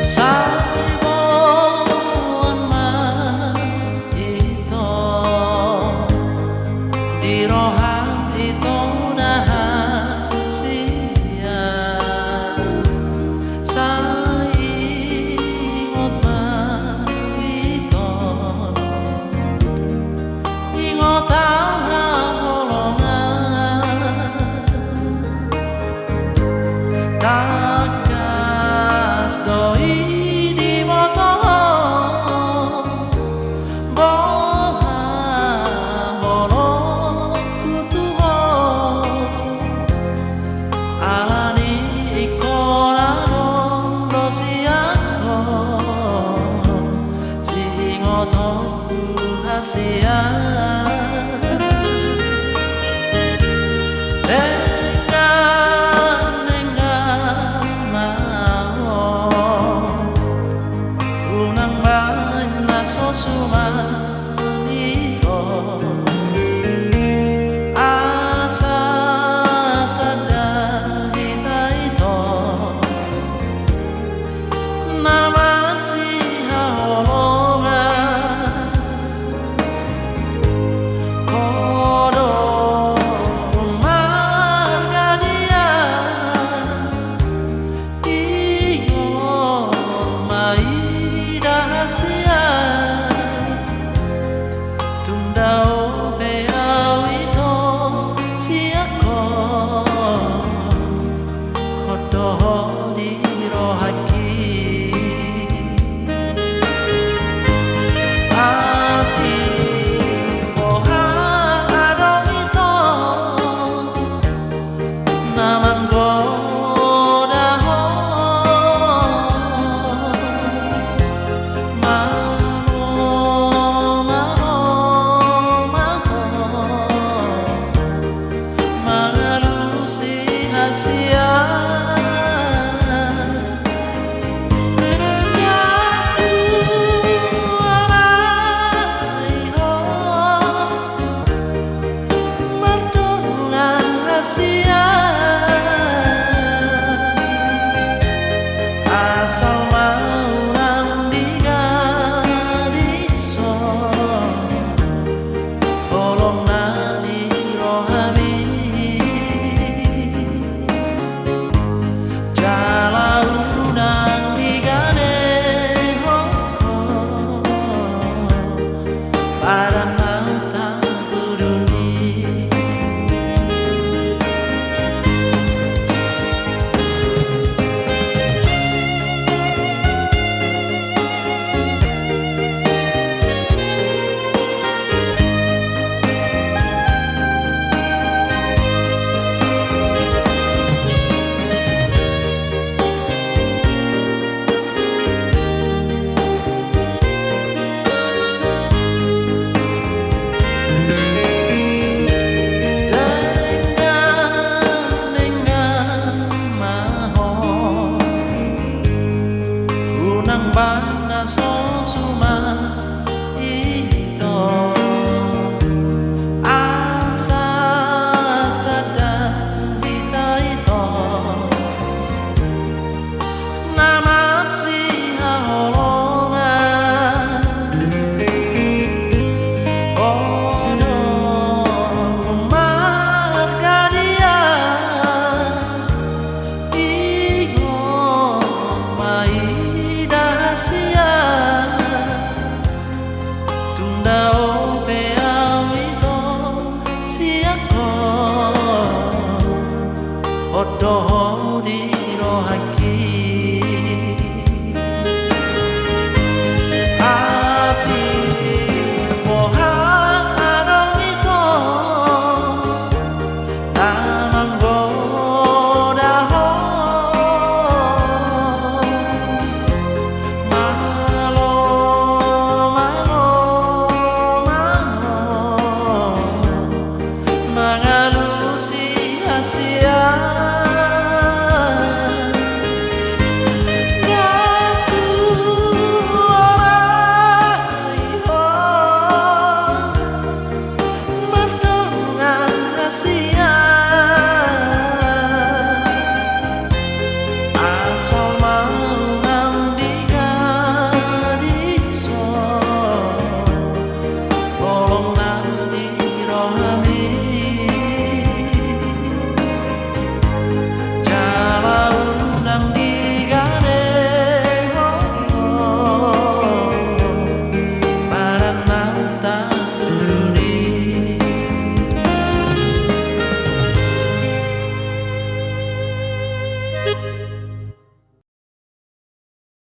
Saibon man ito dirohang ito rahasia sa ingot man ito ingot ang golongan takas doi rahasia dengan mau unang banyak sosuman itu asa tanda kita itu nama siha asal maurang digadiso tolong nadi rohami jala udang digade hoko pada tak peduli bana sosuma ito asa tada kita ito nama siha holongan odo marga dia ingon mai rahasia tunda ope awito siako odoh di rohaki ati pohang adong itu tanam godaho asal